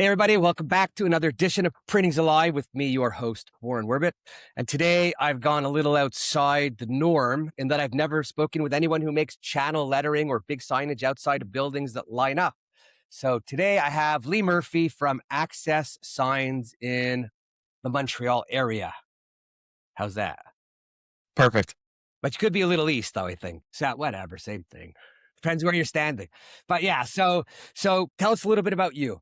Hey, everybody, welcome back to another edition of Printing's Alive with me, your host, Warren Werbitt. And today I've gone a little outside the norm in that I've never spoken with anyone who makes channel lettering or big signage outside of buildings that line up. So today I have Lee Murphy from Access Signs in the Montreal area. How's that? Perfect. But you could be a little east, though, I think. So whatever, same thing. Depends where you're standing. But yeah, so tell us a little bit about you.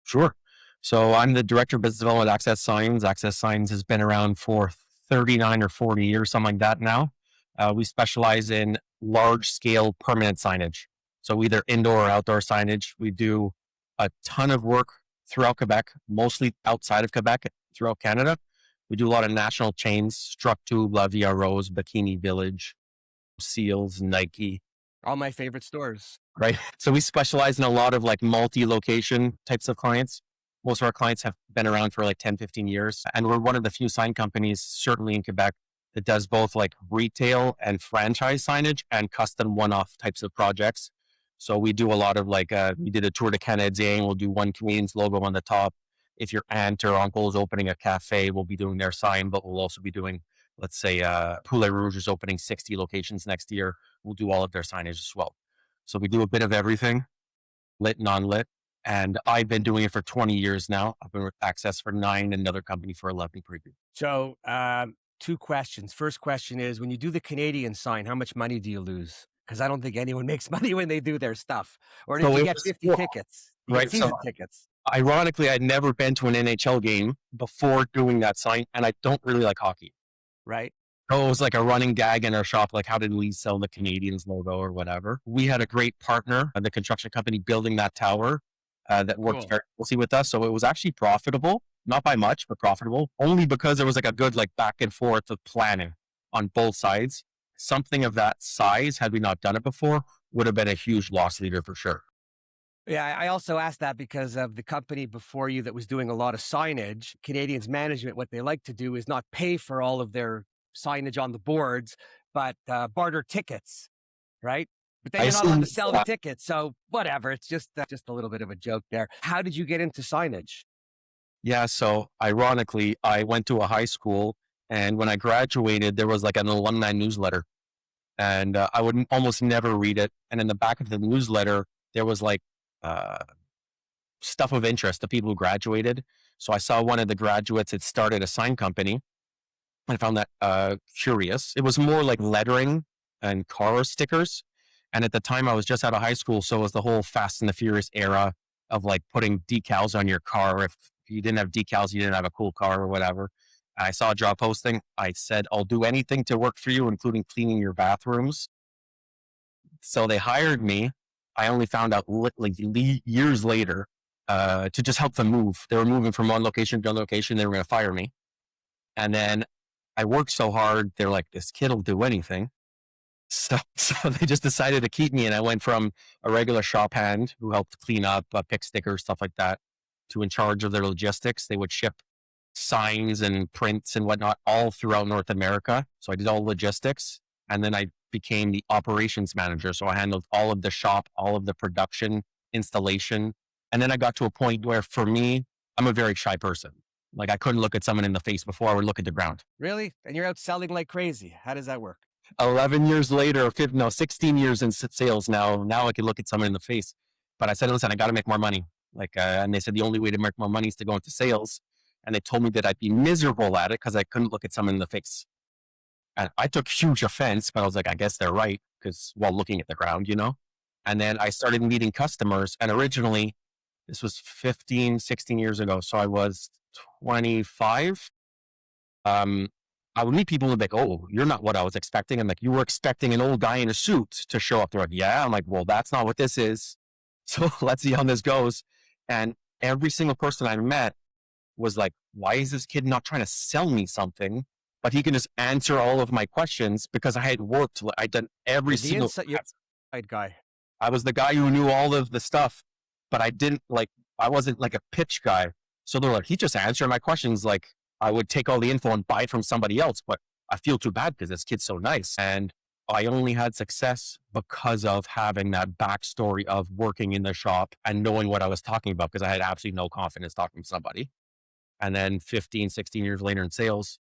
Sure. So I'm the director of business development at Access Signs. Access Signs has been around for 39 or 40 years, something like that now. We specialize in large scale permanent signage. So either indoor or outdoor signage. We do a ton of work throughout Quebec, mostly outside of Quebec, throughout Canada. We do a lot of national chains, Struck Tube, La Via Rose, Bikini Village, Seals, Nike. All my favorite stores. Right. So we specialize in a lot of like multi-location types of clients. Most of our clients have been around for like 10, 15 years. And we're one of the few sign companies, certainly in Quebec, that does both like retail and franchise signage and custom one-off types of projects. So we do a lot of like, we did a tour de Canadien. We'll do one Canadian's logo on the top. If your aunt or uncle is opening a cafe, we'll be doing their sign, but we'll also be doing, let's say, Poulet Rouge is opening 60 locations next year. We'll do all of their signage as well. So we do a bit of everything, lit, non-lit. And I've been doing it for 20 years now. I've been with Access for 9, another company for 11 preview. So 2 questions. First question is, when you do the Canadian sign, how much money do you lose? Because I don't think anyone makes money when they do their stuff. Or did you get 50 tickets? You get season tickets. Ironically, I'd never been to an NHL game before doing that sign, and I don't really like hockey. Right. Oh, it was like a running gag in our shop, like how did we sell the Canadians logo or whatever. We had a great partner, the construction company building that tower that worked very closely with us. So it was actually profitable, not by much, but profitable, only because there was like a good like back and forth of planning on both sides. Something of that size, had we not done it before, would have been a huge loss leader for sure. Yeah, I also asked that because of the company before you that was doing a lot of signage. Canadians management, what they like to do is not pay for all of their signage on the boards, but barter tickets, right? But then you're not allowed to sell the tickets. So whatever, it's just a little bit of a joke there. How did you get into signage? Yeah, so ironically, I went to a high school, and when I graduated, there was like an alumni newsletter, and I would almost never read it. And in the back of the newsletter, there was like stuff of interest to people who graduated. So I saw one of the graduates had started a sign company. I found that curious. It was more like lettering and car stickers. And at the time I was just out of high school. So it was the whole Fast and the Furious era of like putting decals on your car. If you didn't have decals, you didn't have a cool car or whatever. I saw a job posting. I said, I'll do anything to work for you, including cleaning your bathrooms. So they hired me. I only found out like years later to just help them move. They were moving from one location to another location. They were going to fire me. And then I worked so hard, they're like, this kid will do anything. So they just decided to keep me. And I went from a regular shop hand who helped clean up, pick stickers, stuff like that, to in charge of their logistics. They would ship signs and prints and whatnot all throughout North America. So I did all logistics. And then I became the operations manager. So I handled all of the shop, all of the production, installation. And then I got to a point where for me, I'm a very shy person. Like I couldn't look at someone in the face before I would look at the ground. Really? And you're out selling like crazy. How does that work? 11 years later, 16 years in sales now I can look at someone in the face. But I said, listen, I got to make more money. And they said, the only way to make more money is to go into sales. And they told me that I'd be miserable at it because I couldn't look at someone in the face. And I took huge offense, but I was like, I guess they're right because while looking at the ground, And then I started meeting customers. And originally, this was 15, 16 years ago. So I was 25. I would meet people and be like, oh, you're not what I was expecting. I'm like, you were expecting an old guy in a suit to show up. They're like, yeah. I'm like, well, that's not what this is. So let's see how this goes. And every single person I met was like, why is this kid not trying to sell me something? But he can just answer all of my questions because I had worked. I'd done every single guy. I was the guy who knew all of the stuff, but I wasn't like a pitch guy. So they're like, he just answered my questions. Like I would take all the info and buy it from somebody else, but I feel too bad because this kid's so nice. And I only had success because of having that backstory of working in the shop and knowing what I was talking about, because I had absolutely no confidence talking to somebody. And then 15, 16 years later in sales,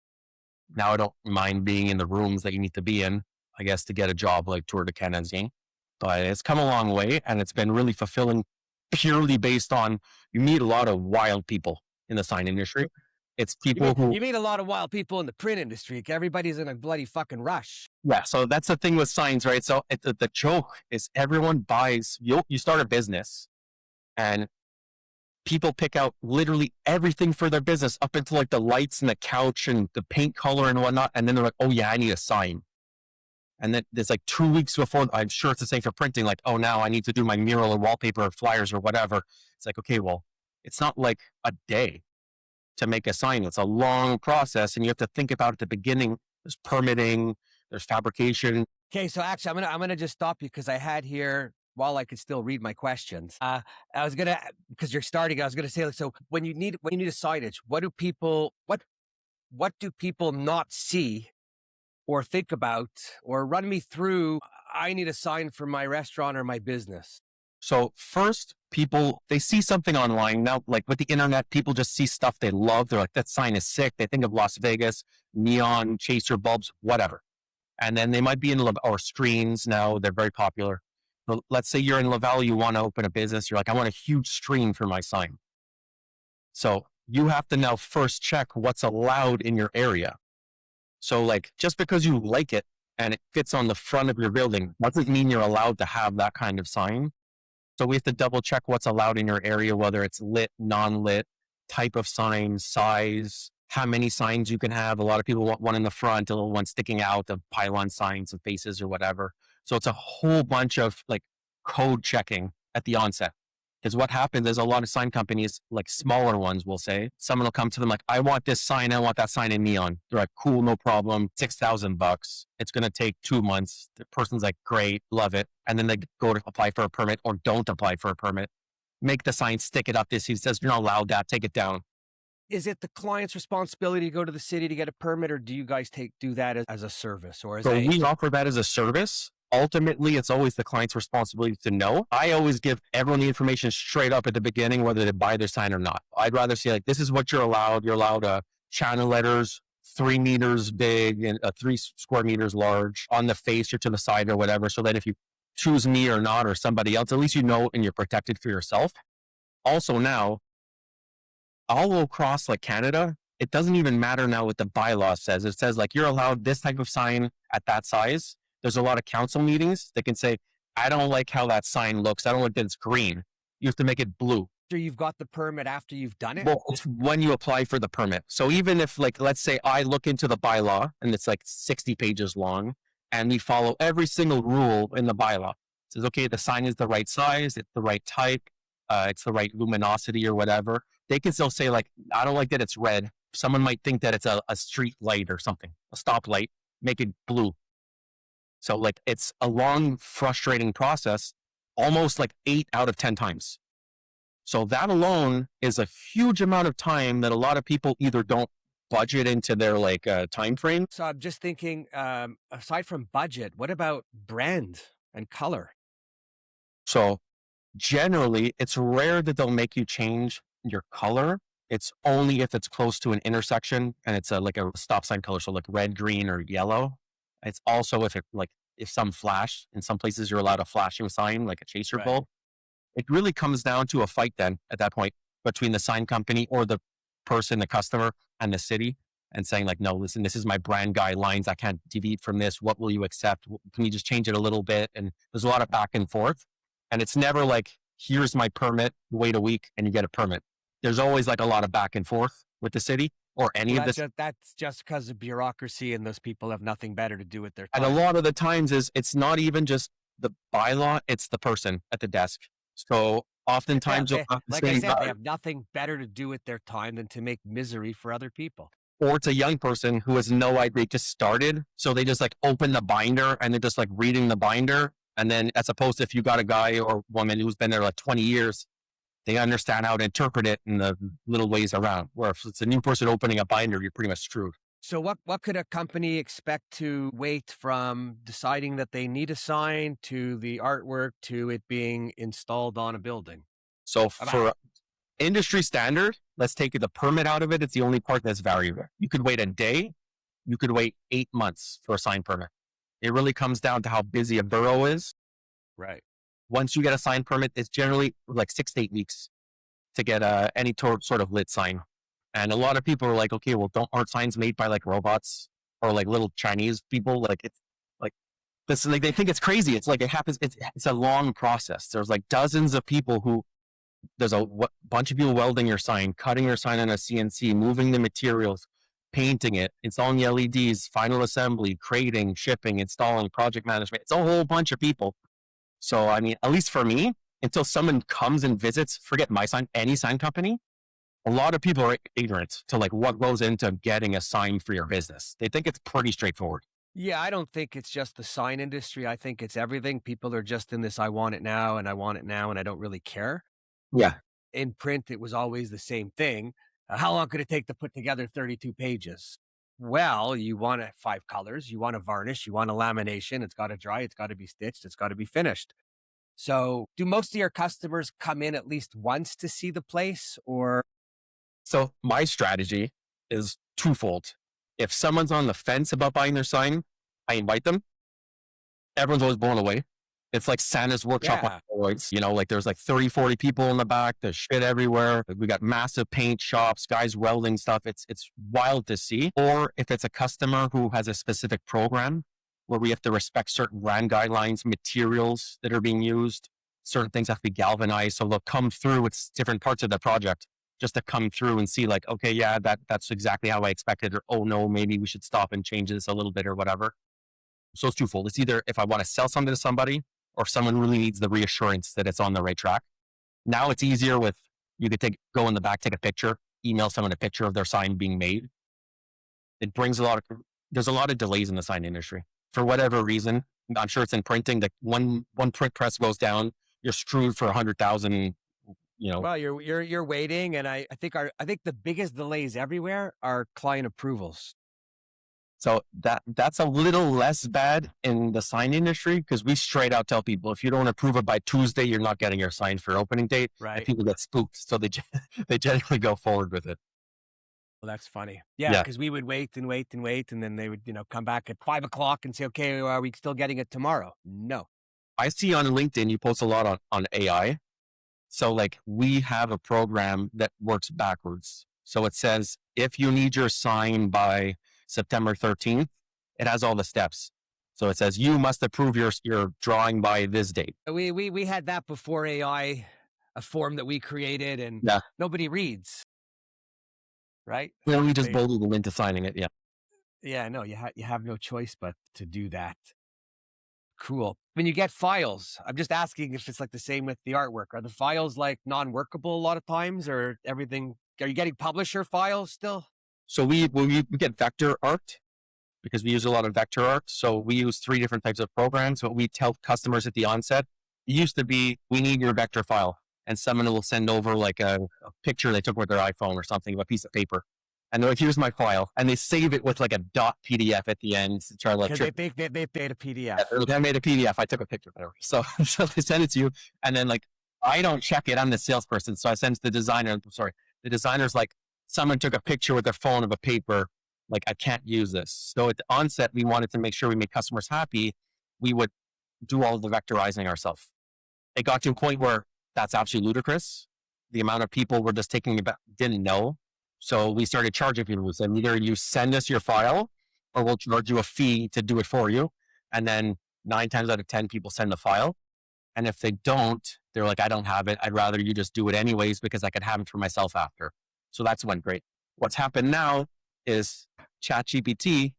now I don't mind being in the rooms that you need to be in, I guess, to get a job like Tour de Canadien. But it's come a long way, and it's been really fulfilling purely based on you meet a lot of wild people in the sign industry. It's people who, You meet a lot of wild people in the print industry. Everybody's in a bloody fucking rush. yeah. So that's the thing with signs, right? So the joke is everyone buys, you start a business and people pick out literally everything for their business up until like the lights and the couch and the paint color and whatnot. And then they're like, oh yeah, I need a sign. And then there's like 2 weeks before, I'm sure it's the same for printing. Like, oh, now I need to do my mural or wallpaper or flyers or whatever. It's like, okay, well, it's not like a day to make a sign. It's a long process, and you have to think about at the beginning. There's permitting, there's fabrication. Okay, so actually, I'm gonna just stop you because I had here while I could still read my questions. I was gonna, because you're starting. I was gonna say, like, so when you need a signage, what do people not see or think about, or run me through? I need a sign for my restaurant or my business. So first, people, they see something online now, like with the internet, people just see stuff they love. They're like, that sign is sick. They think of Las Vegas, neon chaser bulbs, whatever. And then they might be in, or screens now, they're very popular. But let's say you're in Laval, you want to open a business. You're like, I want a huge screen for my sign. So you have to now first check what's allowed in your area. So like, just because you like it and it fits on the front of your building doesn't mean you're allowed to have that kind of sign. So we have to double check what's allowed in your area, whether it's lit, non-lit, type of sign, size, how many signs you can have. A lot of people want one in the front, a little one sticking out, of pylon signs and faces or whatever. So it's a whole bunch of like code checking at the onset. Because what happens is a lot of sign companies, like smaller ones, will say, someone will come to them like, I want this sign, I want that sign in neon. They're like, cool, no problem, $6,000. It's going to take 2 months. The person's like, great, love it. And then they go to apply for a permit or don't apply for a permit. Make the sign, stick it up. He says, you're not allowed that, take it down. Is it the client's responsibility to go to the city to get a permit, or do you guys do that as a service, or So we offer that as a service. Ultimately, it's always the client's responsibility to know. I always give everyone the information straight up at the beginning, whether they buy their sign or not. I'd rather say like, this is what you're allowed. You're allowed channel letters, 3 meters big and 3 square meters large on the face or to the side or whatever. So that if you choose me or not, or somebody else, at least you know, and you're protected for yourself. Also now, all across like Canada, it doesn't even matter now what the bylaw says. It says like, you're allowed this type of sign at that size. There's a lot of council meetings that can say, I don't like how that sign looks. I don't like that it's green. You have to make it blue. After you've got the permit, after you've done it? Well, it's when you apply for the permit. So even if like, let's say I look into the bylaw and it's like 60 pages long and we follow every single rule in the bylaw. It says, okay, the sign is the right size. It's the right type. It's the right luminosity or whatever. They can still say like, I don't like that it's red. Someone might think that it's a street light or something, a stoplight, make it blue. So like, it's a long, frustrating process, almost like 8 out of 10 times. So that alone is a huge amount of time that a lot of people either don't budget into their like time frame. So I'm just thinking, aside from budget, what about brand and color? So generally, it's rare that they'll make you change your color. It's only if it's close to an intersection and it's like a stop sign color, so like red, green, or yellow. It's also if some flash. In some places, you're allowed a flashing sign, like a chaser bulb. It really comes down to a fight then at that point between the sign company or the person, the customer, and the city, and saying like, no, listen, this is my brand guidelines. I can't deviate from this. What will you accept? Can you just change it a little bit? And there's a lot of back and forth. And it's never like, here's my permit, wait a week and you get a permit. There's always like a lot of back and forth with the city or any of this. That's just because of bureaucracy and those people have nothing better to do with their time. And a lot of the times it's not even just the bylaw, it's the person at the desk. So oftentimes, like I said, they have nothing better to do with their time than to make misery for other people. Or it's a young person who has no idea, just started. So they just like open the binder and they're just like reading the binder. And then as opposed to if you got a guy or woman who's been there like 20 years, they understand how to interpret it in the little ways around. Where if it's a new person opening a binder, you're pretty much screwed. So what could a company expect to wait from deciding that they need a sign to the artwork to it being installed on a building? So About for industry standard, let's take the permit out of it. It's the only part that's variable. You could wait a day. You could wait 8 months for a sign permit. It really comes down to how busy a borough is. right. Once you get a sign permit, it's generally like 6 to 8 weeks to get any sort of lit sign. And a lot of people are like, okay, well, aren't signs made by like robots or like little Chinese people? Like it's like this, like they think it's crazy. It's like it happens. It's a long process. There's like dozens of people who there's a bunch of people welding your sign, cutting your sign on a CNC, moving the materials, painting it, installing the LEDs, final assembly, crating, shipping, installing, project management. It's a whole bunch of people. So, I mean, at least for me, until someone comes and visits, forget my sign, any sign company, a lot of people are ignorant to like what goes into getting a sign for your business. They think it's pretty straightforward. Yeah, I don't think it's just the sign industry. I think it's everything. People are just in this I want it now and I want it now and I don't really care. Yeah. In print, it was always the same thing. How long could it take to put together 32 pages? Well, you want 5 colors, you want a varnish, you want a lamination. It's got to dry, it's got to be stitched, it's got to be finished. So, do most of your customers come in at least once to see the place or So my strategy is twofold. If someone's on the fence about buying their sign, I invite them. Everyone's always blown away. It's like Santa's workshop on yeah. steroids. Like there's like 30, 40 people in the back. There's shit everywhere. We got massive paint shops, guys welding stuff. It's wild to see. Or if it's a customer who has a specific program where we have to respect certain brand guidelines, materials that are being used, certain things have to be galvanized. So they'll come through with different parts of the project just to come through and see like, okay, yeah, that's exactly how I expected. Or, oh no, maybe we should stop and change this a little bit or whatever. So it's twofold. It's either if I want to sell something to somebody or if someone really needs the reassurance that it's on the right track. Now it's easier with, you could go in the back, take a picture, email someone a picture of their sign being made. It brings there's a lot of delays in the sign industry for whatever reason. I'm sure it's in printing that one print press goes down, you're screwed for 100,000, Well, you're waiting, and I think the biggest delays everywhere are client approvals. So that's a little less bad in the sign industry because we straight out tell people if you don't approve it by Tuesday, you're not getting your sign for opening date. And Right. people get spooked, so they generally go forward with it. Well, that's funny. Yeah, Yeah. because we would wait and wait and wait, and then they would, come back at 5 o'clock and say, "Okay, are we still getting it tomorrow?" No. I see on LinkedIn you post a lot on AI. So like we have a program that works backwards. So it says if you need your sign by September 13th, it has all the steps. So it says you must approve your drawing by this date. We had that before AI, a form that we created, and Yeah. nobody reads, right? Well, we just They, boldly go into signing it. Yeah. yeah, no, you have no choice but to do that. Cool. When you get files, I'm just asking if it's like the same with the artwork. Are the files like non-workable a lot of times, or everything? Are you getting publisher files still? So we get vector art because we use a lot of vector art. So we use 3 different types of programs. What we tell customers at the onset, it used to be, we need your vector file. And someone will send over like a picture they took with their iPhone or something, of a piece of paper. And they're like, here's my file. And they save it with like a .pdf at the end to try to like, Because they made a PDF. I made a PDF. I took a picture of it. So they send it to you. And then like, I don't check it. I'm the salesperson. So I send it to the designer. Sorry. The designer's like, someone took a picture with their phone of a paper. Like, I can't use this. So at the onset, we wanted to make sure we made customers happy. We would do all the vectorizing ourselves. It got to a point where that's absolutely ludicrous. The amount of people were just taking it back, didn't know. So we started charging people. We said, either you send us your file or we'll charge you a fee to do it for you. And then 9 times out of 10 people send the file. And if they don't, they're like, I don't have it. I'd rather you just do it anyways because I could have it for myself after. So that's went great. What's happened now is ChatGPT,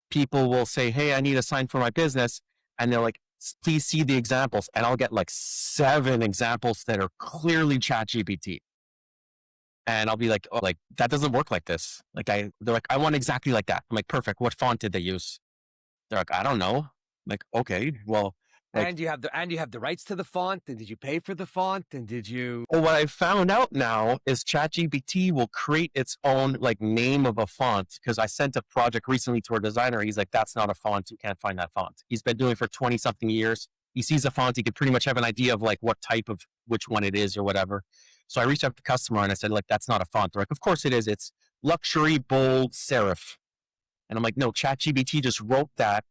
people will say, hey, I need a sign for my business. And they're like, please see the examples. And I'll get like 7 examples that are clearly ChatGPT. And I'll be like, oh, like that doesn't work like this. They're like, I want exactly like that. I'm like, perfect. What font did they use? They're like, I don't know. I'm like, okay, well, Like, And you have the rights to the font. And did you pay for the font? And did you? well, what I found out now is ChatGPT will create its own like name of a font. Because I sent a project recently to a designer. He's like, "That's not a font. You can't find that font." He's been doing it for 20 something years. He sees a font, he could pretty much have an idea of like what type of which one it is or whatever. So I reached out to the customer and I said, like, "That's not a font." They're like, "Of course it is. It's luxury bold serif." And I'm like, "No, ChatGPT just wrote that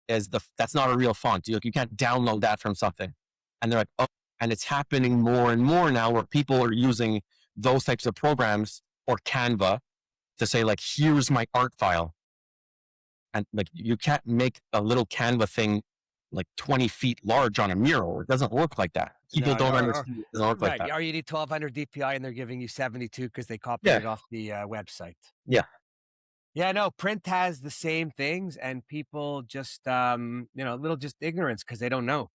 as that's not a real font. You can't download that from something." And they're like, "Oh," and it's happening more and more now where people are using those types of programs or Canva to say like, "Here's my art file." And like, you can't make a little Canva thing like 20 feet large on a mural. It doesn't work like that. People No, don't understand. It doesn't work like right. that. Or you need 1200 DPI and they're giving you 72 because they copied Yeah. it off the website. Yeah. Yeah, no, print has the same things, and people just, a little just ignorance because they don't know.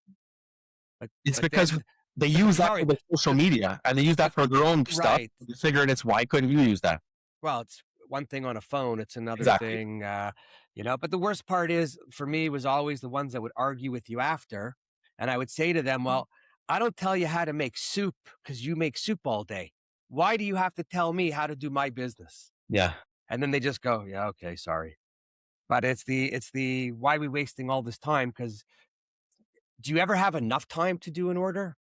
It's But because then, they use that for sorry, the social media and they use that for their own stuff. right. They figured it's why couldn't you use that? Well, it's one thing on a phone, it's another Exactly. thing, but the worst part is for me was always the ones that would argue with you after. And I would say to them, well, I don't tell you how to make soup because you make soup all day. Why do you have to tell me how to do my business? Yeah. And then they just go, yeah, okay, sorry. But it's the why we wasting all this time? Because do you ever have enough time to do an order?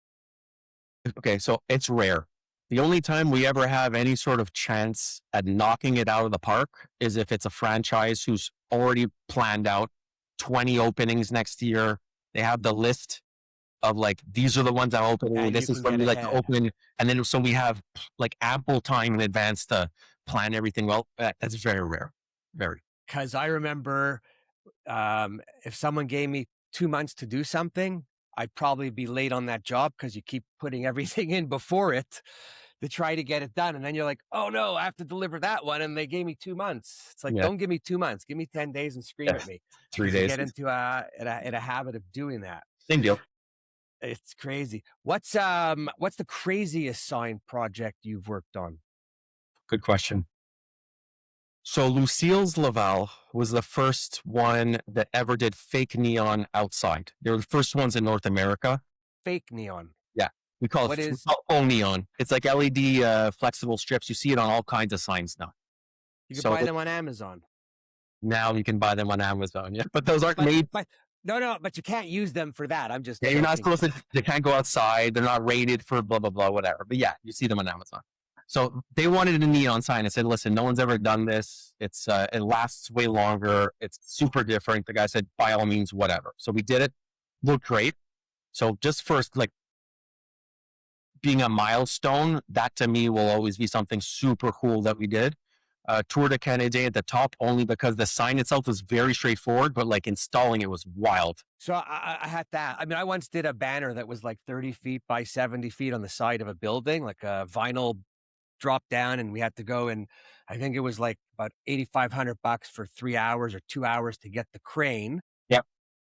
Okay. So it's rare. The only time we ever have any sort of chance at knocking it out of the park is if it's a franchise who's already planned out 20 openings next year. They have the list of like, these are the ones I'm opening. And This you is can when get we like to ahead. open. And then so we have like ample time in advance to plan everything well. That's very rare. Very. Because I remember if someone gave me 2 months to do something, I'd probably be late on that job because you keep putting everything in before it to try to get it done. And then you're like, oh no, I have to deliver that one. And they gave me 2 months. It's like, Yeah. don't give me 2 months. Give me 10 days and scream Yeah. at me. 3 Because you days. get into a habit of doing that. Same deal. It's crazy. What's the craziest sign project you've worked on? Good question. So Lucille's Laval was the first one that ever did fake neon outside. They were the first ones in North America. Fake neon. Yeah. We call What it is? faux neon. It's like LED flexible strips. You see it on all kinds of signs now. You can So buy them on Amazon. now you can buy them on Amazon. Yeah. But those aren't But made. but no, but you can't use them for that. I'm just Yeah, you're not joking. supposed to, they can't go outside. They're not rated for blah, blah, blah, whatever. But yeah, you see them on Amazon. So they wanted a neon sign. I said, listen, no one's ever done this. It lasts way longer. It's super different. The guy said, by all means, whatever. So we did it. Looked great. So just first, like being a milestone, that to me will always be something super cool that we did. Tour de Canada at the top only because the sign itself was very straightforward, but like installing it was wild. So I had that. I mean, I once did a banner that was like 30 feet by 70 feet on the side of a building, like a vinyl drop down, and we had to go and I think it was like about $8,500 for 3 hours or 2 hours to get the crane. Yep.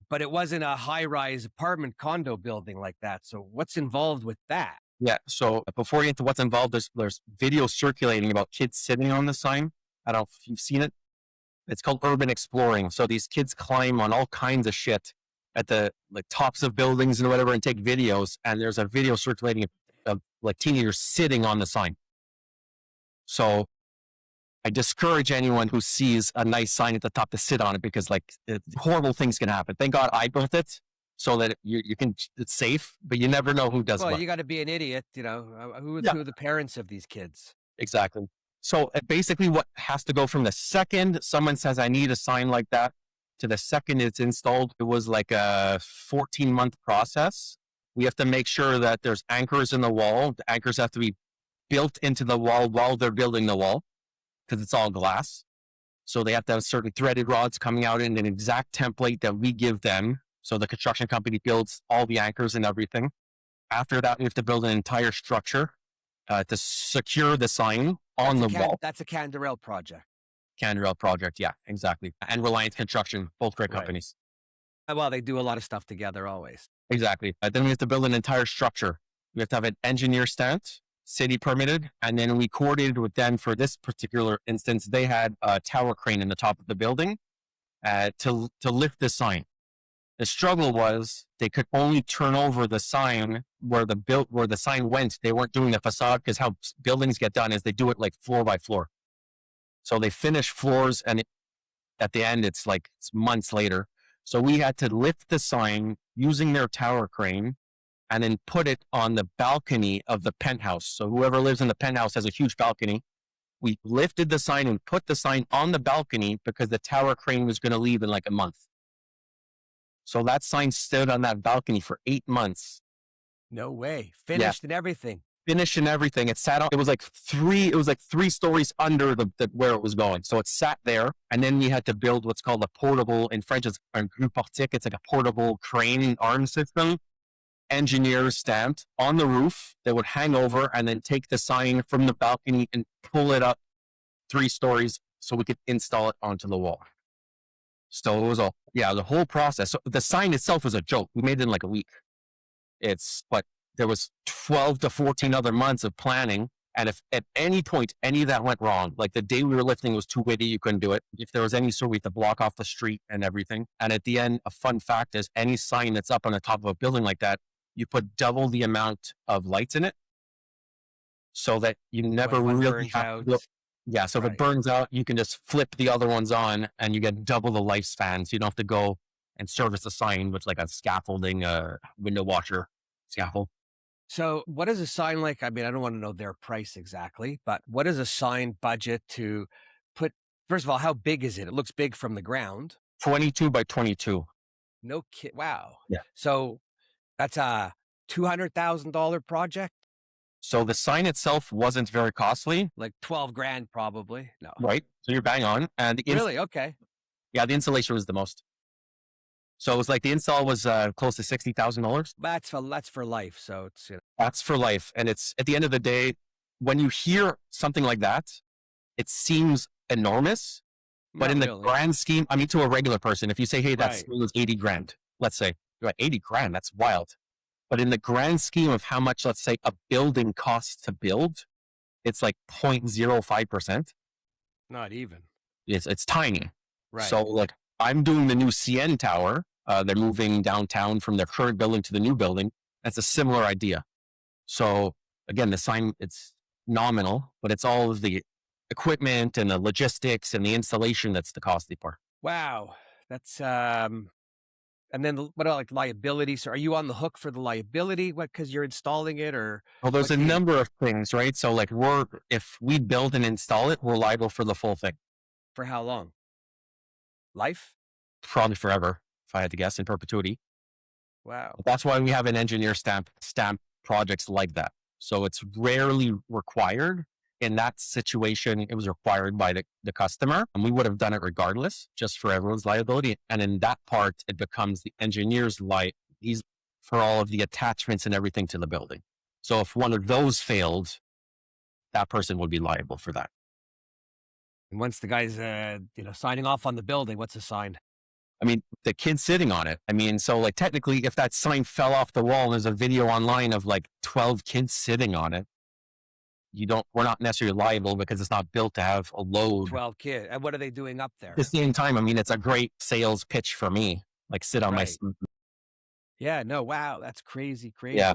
But it wasn't a high-rise apartment condo building like that. So what's involved with that? Yeah. So before we get into what's involved, there's video circulating about kids sitting on the sign. I don't know if you've seen it. It's called urban exploring. So these kids climb on all kinds of shit at the like tops of buildings and whatever and take videos. And there's a video circulating of like teenagers sitting on the sign. So I discourage anyone who sees a nice sign at the top to sit on it because like horrible things can happen. Thank God I built it so that you can, it's safe, but you never know who does Well, what. you got to be an idiot, who Yeah, are the parents of these kids? exactly. So basically what has to go from the second someone says, I need a sign like that to the second it's installed, it was like a 14-month process. We have to make sure that there's anchors in the wall. The anchors have to be built into the wall while they're building the wall because it's all glass. So they have to have certain threaded rods coming out in an exact template that we give them. So the construction company builds all the anchors and everything. After that, we have to build an entire structure to secure the sign on the wall. That's a Canderel project. Canderel project, yeah, exactly. And Reliance Construction, both great Right. companies. Well, they do a lot of stuff together always. Exactly. Then we have to build an entire structure. We have to have an engineer stamped, city permitted, and then we coordinated with them for this particular instance. They had a tower crane in the top of the building to lift the sign. The struggle was they could only turn over the sign where the sign went. They weren't doing the facade, because how buildings get done is they do it like floor by floor. So they finish floors, and at the end, it's months later. So we had to lift the sign using their tower crane and then put it on the balcony of the penthouse. So whoever lives in the penthouse has a huge balcony. We lifted the sign and put the sign on the balcony because the tower crane was going to leave in like a month. So that sign stood on that balcony for 8 months. No way. Finished and everything. Finished and everything. It sat on, it was like three stories under the where it was going. So it sat there, and then we had to build what's called a portable, in French it's un grue portique. It's like a portable crane arm system. Engineers stamped on the roof that would hang over and then take the sign from the balcony and pull it up 3 stories so we could install it onto the wall. So it was the whole process. So the sign itself was a joke. We made it in like a week. But there was 12 to 14 other months of planning. And if at any point any of that went wrong, like the day we were lifting was too windy, you couldn't do it. If there was any sort, we had to block off the street and everything. And at the end, a fun fact is any sign that's up on the top of a building like that, you put double the amount of lights in it so that you never really have to. Yeah, so if it burns out, you can just flip the other ones on and you get double the lifespan. So you don't have to go and service a sign with like a scaffolding, window washer scaffold. So what is a sign like? I mean, I don't want to know their price exactly, but what is a sign budget to put? First of all, how big is it? It looks big from the ground. 22 by 22. No kid. Wow. Yeah. So that's a $200,000 project. So the sign itself wasn't very costly. Like 12 grand probably. No. Right. So you're bang on. And really? Okay. Yeah, the installation was the most. So it was like the install was close to $60,000. That's for life. So it's that's for life. And it's at the end of the day, when you hear something like that, it seems enormous. But in the grand scheme, I mean, to a regular person, if you say, hey, that was 80 grand, let's say, you're like 80 grand, that's wild. But in the grand scheme of how much, let's say, a building costs to build, it's like 0.05%. Not even. It's tiny. Right. So like I'm doing the new CN Tower. They're moving downtown from their current building to the new building. That's a similar idea. So again, the sign, it's nominal, but it's all of the equipment and the logistics and the installation that's the costly part. Wow. That's and then what about like liability? So are you on the hook for the liability? What, because you're installing it, or? Well, there's a number of things, right? So like if we build and install it, we're liable for the full thing. For how long? Life? Probably forever, if I had to guess, in perpetuity. Wow. That's why we have an engineer stamp projects like that. So it's rarely required. In that situation, it was required by the customer, and we would have done it regardless, just for everyone's liability. And in that part, it becomes the engineer's he's for all of the attachments and everything to the building. So if one of those failed, that person would be liable for that. And once the guy's signing off on the building, what's the sign? I mean, the kid sitting on it. I mean, so like technically, if that sign fell off the wall and there's a video online of like 12 kids sitting on it, we're not necessarily liable because it's not built to have a load. 12 kids. And what are they doing up there? At the same time, I mean, it's a great sales pitch for me. Like sit on my. Yeah, no, wow. That's crazy. Yeah.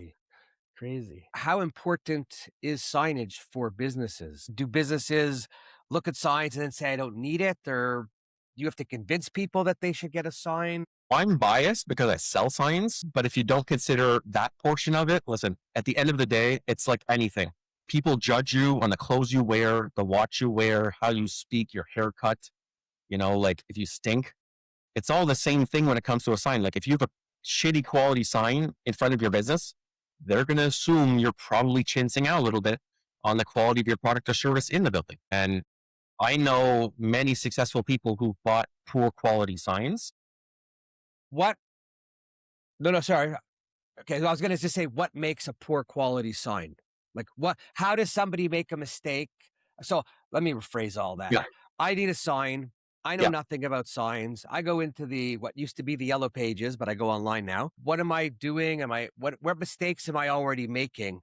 Crazy. How important is signage for businesses? Do businesses look at signs and then say, I don't need it? Or you have to convince people that they should get a sign? I'm biased because I sell signs, but if you don't consider that portion of it, listen, at the end of the day, it's like anything. People judge you on the clothes you wear, the watch you wear, how you speak, your haircut, like if you stink. It's all the same thing when it comes to a sign. Like if you have a shitty quality sign in front of your business, they're going to assume you're probably chinsing out a little bit on the quality of your product or service in the building. And I know many successful people who bought poor quality signs. What? No, sorry. Okay, I was going to just say, what makes a poor quality sign? Like how does somebody make a mistake? So let me rephrase all that. Yeah. I need a sign. I know nothing about signs. I go into what used to be the yellow pages, but I go online now. What am I doing? What mistakes am I already making?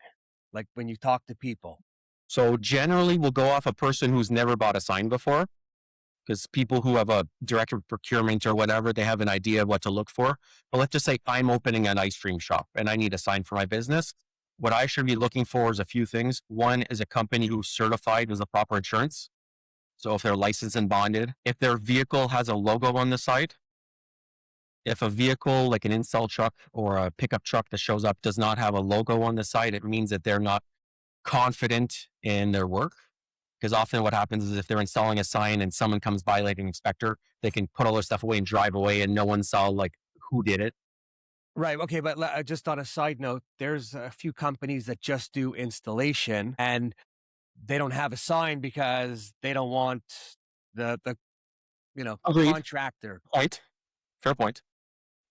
Like when you talk to people. So generally we'll go off a person who's never bought a sign before. because people who have a director of procurement or whatever, they have an idea of what to look for. But let's just say I'm opening an ice cream shop and I need a sign for my business. What I should be looking for is a few things. One is a company who's certified with the proper insurance. So if they're licensed and bonded, if their vehicle has a logo on the side, if a vehicle like an install truck or a pickup truck that shows up does not have a logo on the side, it means that they're not confident in their work. Because often what happens is if they're installing a sign and someone comes by like an inspector, they can put all their stuff away and drive away and no one saw like who did it. Right. Okay. But just on a side note, there's a few companies that just do installation and they don't have a sign because they don't want the Agreed. contractor. Right. Fair point.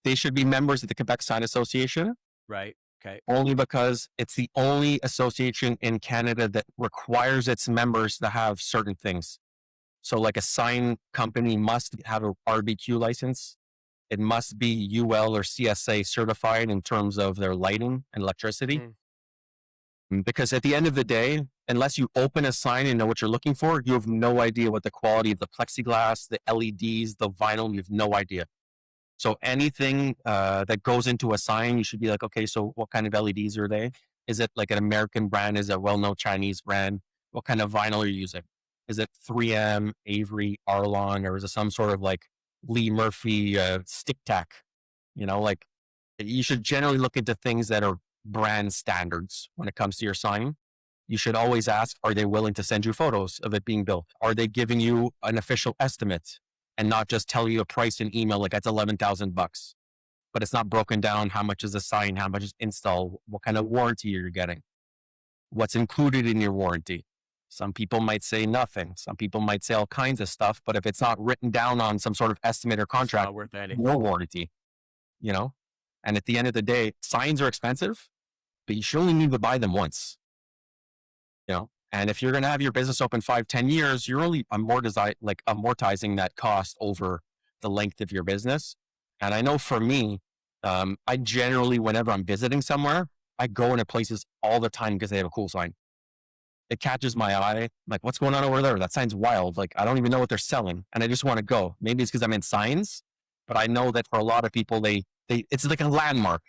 They should be members of the Quebec Sign Association Right. Okay. only because it's the only association in Canada that requires its members to have certain things. So like a sign company must have a RBQ license. It must be UL or CSA certified in terms of their lighting and electricity. Because at the end of the day, unless you open a sign and know what you're looking for, you have no idea what the quality of the plexiglass, the LEDs, the vinyl, you have no idea. So anything that goes into a sign, you should be like, okay, so what kind of LEDs are they? Is it like an American brand? Is it a well-known Chinese brand? What kind of vinyl are you using? Is it 3M, Avery, Arlong, or is it some sort of like Lee Murphy stick tack? Like you should generally look into things that are brand standards when it comes to your sign. You should always ask, are they willing to send you photos of it being built? Are they giving you an official estimate and not just tell you a price in email like that's $11,000, but it's not broken down how much is the sign, how much is install, what kind of warranty you're getting, what's included in your warranty. Some people might say nothing. Some people might say all kinds of stuff, but if it's not written down on some sort of estimate or It's contract, not worth anything. no warranty, And at the end of the day, signs are expensive, but you should only need to buy them once, And if you're going to have your business open 5-10 years, you're only amortizing that cost over the length of your business. And I know for me, I generally, whenever I'm visiting somewhere, I go into places all the time because they have a cool sign. It catches my eye. Like, what's going on over there? That sign's wild. Like, I don't even know what they're selling. And I just want to go. Maybe it's because I'm in signs, but I know that for a lot of people, it's like a landmark,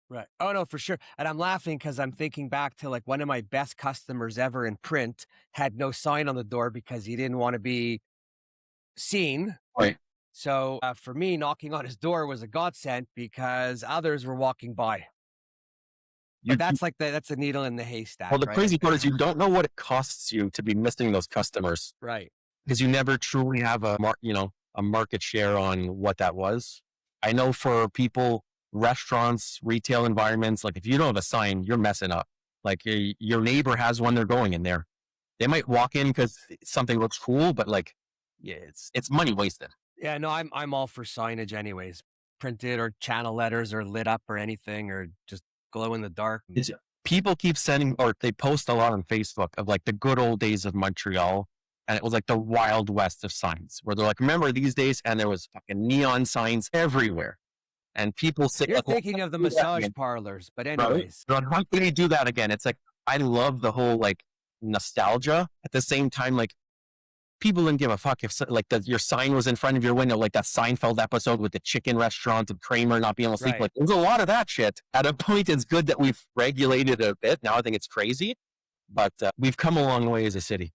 Right. Oh, no, for sure. And I'm laughing because I'm thinking back to like one of my best customers ever in print had no sign on the door because he didn't want to be seen. Right. So for me, knocking on his door was a godsend because others were walking by. But that's a needle in the haystack. Well, the right? crazy part is you don't know what it costs you to be missing those customers. Right. Because you never truly have a market share on what that was. I know for people, restaurants, retail environments, like if you don't have a sign, you're messing up. Like your neighbor has one, they're going in there. They might walk in because something looks cool, but like, yeah, it's money wasted. Yeah, no, I'm all for signage anyways. Printed or channel letters or lit up or anything or just glow in the dark. People keep sending, or they post a lot on Facebook of like the good old days of Montreal. And it was like the Wild West of signs where they're like, remember these days? And there was fucking neon signs everywhere. And people say, You're thinking of the massage parlors, but anyways. Right? How can they do that again? It's like, I love the whole like nostalgia. At the same time, like people didn't give a fuck if like your sign was in front of your window, like that Seinfeld episode with the chicken restaurant and Kramer not being able to sleep. Right. Like there's a lot of that shit. At a point, it's good that we've regulated a bit. Now I think it's crazy, but we've come a long way as a city.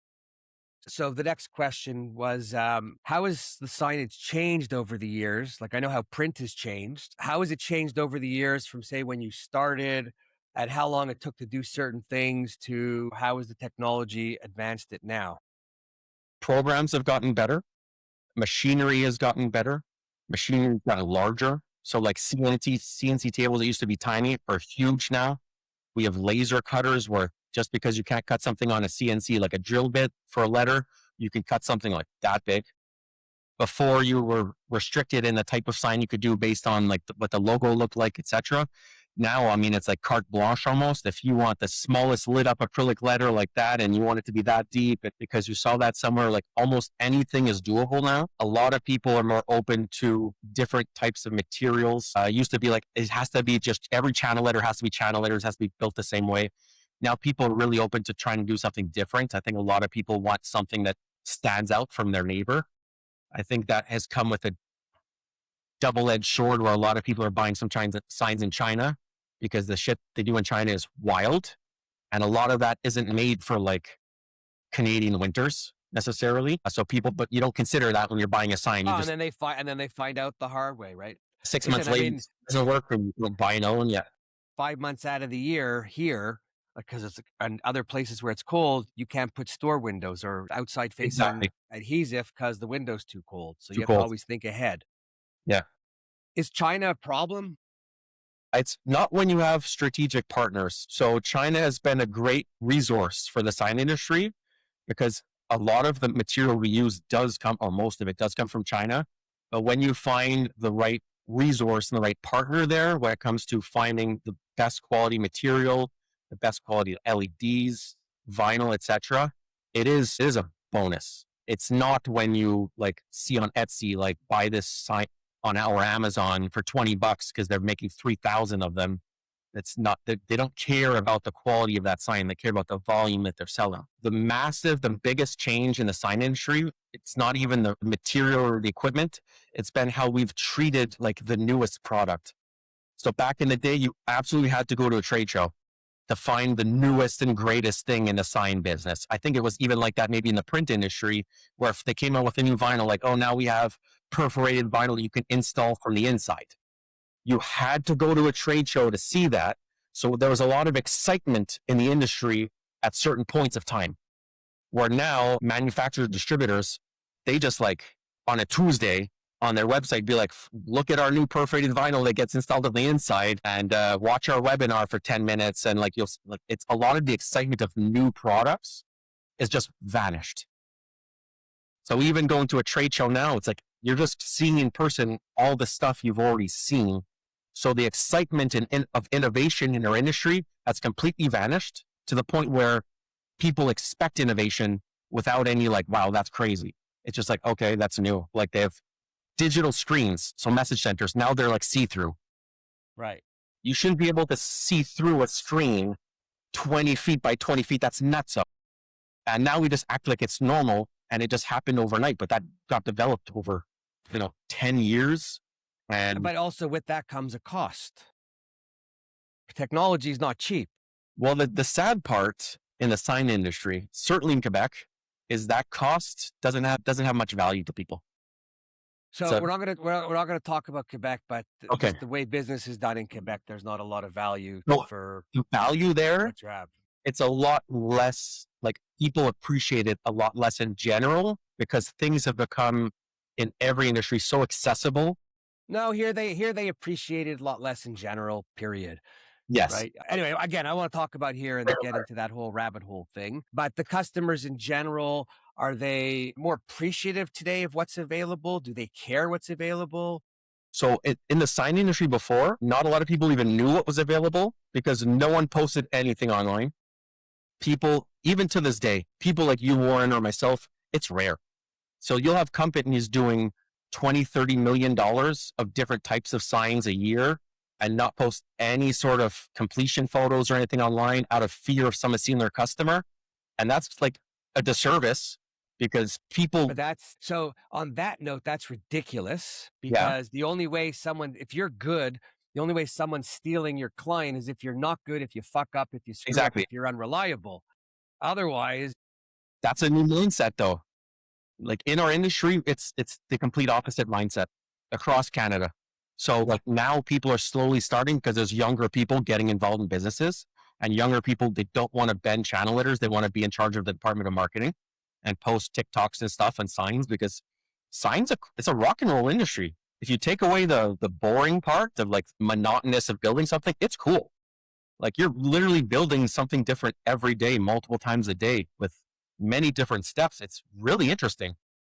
So the next question was, how has the signage changed over the years? Like I know how print has changed. How has it changed over the years from say when you started and how long it took to do certain things to how has the technology advanced it now? Programs have gotten better. Machinery has gotten better. Machinery's gotten larger. So like CNC tables that used to be tiny are huge now. We have laser cutters where just because you can't cut something on a CNC, like a drill bit for a letter, you can cut something like that big. Before you were restricted in the type of sign you could do based on like what the logo looked like, etc. Now, I mean, it's like carte blanche almost. If you want the smallest lit up acrylic letter like that and you want it to be that deep because you saw that somewhere, like almost anything is doable now. A lot of people are more open to different types of materials. It used to be like, it has to be just every channel letter has to be channel letters, has to be built the same way. Now people are really open to trying to do something different. I think a lot of people want something that stands out from their neighbor. I think that has come with a double-edged sword where a lot of people are buying some signs in China because the shit they do in China is wild. And a lot of that isn't made for like Canadian winters necessarily. So people, but you don't consider that when you're buying a sign. You Oh, and just then they find out the hard way, right? 6 months Listen, I later, it mean, doesn't work for you. You don't buy an own yet. 5 months out of the year here, because it's and other places where it's cold, you can't put store windows or outside facing Exactly. adhesive because the window's too cold. So Too you have to cold. always think ahead. Yeah. Is China a problem? It's not when you have strategic partners. So China has been a great resource for the sign industry because a lot of the material we use does come, or most of it does come from China. But when you find the right resource and the right partner there, when it comes to finding the best quality material, the best quality LEDs, vinyl, etc., it is a bonus. It's not when you like see on Etsy, like buy this sign on our Amazon for $20 because they're making 3,000 of them. It's not that they don't care about the quality of that sign. They care about the volume that they're selling. The biggest change in the sign industry, it's not even the material or the equipment. It's been how we've treated like the newest product. So back in the day, you absolutely had to go to a trade show to find the newest and greatest thing in the sign business. I think it was even like that maybe in the print industry, where if they came out with a new vinyl, like, oh, now we have perforated vinyl you can install from the inside. You had to go to a trade show to see that. So there was a lot of excitement in the industry at certain points of time, where now manufacturers, distributors, they just like on a Tuesday on their website be like, look at our new perforated vinyl that gets installed on the inside, and watch our webinar for 10 minutes. And like it's a lot of the excitement of new products is just vanished. So even going to a trade show now, it's like you're just seeing in person all the stuff you've already seen. So the excitement of innovation in our industry has completely vanished to the point where people expect innovation without any like, wow, that's crazy. It's just like, okay, that's new. Like they have digital screens, so message centers, now they're like see-through. Right. You shouldn't be able to see through a screen 20 feet by 20 feet. That's nuts. And now we just act like it's normal and it just happened overnight, but that got developed over, 10 years. And But also with that comes a cost. Technology is not cheap. well, the sad part in the sign industry, certainly in Quebec, is that cost doesn't have much value to people. So So we're not gonna talk about Quebec, but okay, just the way business is done in Quebec, there's not a lot of value no, for the value there, what you have. it's a lot less, like people appreciate it a lot less in general because things have become in every industry so accessible. No, here they appreciate it a lot less in general, period. Yes. Right. Anyway, again, I want to talk about here and get into that whole rabbit hole thing. But the customers in general, are they more appreciative today of what's available? Do they care what's available? So in the sign industry before, not a lot of people even knew what was available because no one posted anything online. People, even to this day, people like you, Warren, or myself, it's rare. So you'll have companies doing 20, $30 million of different types of signs a year and not post any sort of completion photos or anything online out of fear of someone seeing their customer. And that's like a disservice because people, But that's so on that note, that's ridiculous yeah, because if you're good, the only way someone's stealing your client is if you're not good, if you fuck up, if you screw up, exactly. if you're unreliable. Otherwise, That's a new mindset though. Like in our industry, it's the complete opposite mindset across Canada. So like now people are slowly starting because there's younger people getting involved in businesses, and younger people, they don't want to bend channel letters. They want to be in charge of the department of marketing and post TikToks and stuff and signs because it's a rock and roll industry. If you take away the boring part of like monotonous of building something, it's cool. Like you're literally building something different every day, multiple times a day with many different steps. It's really interesting.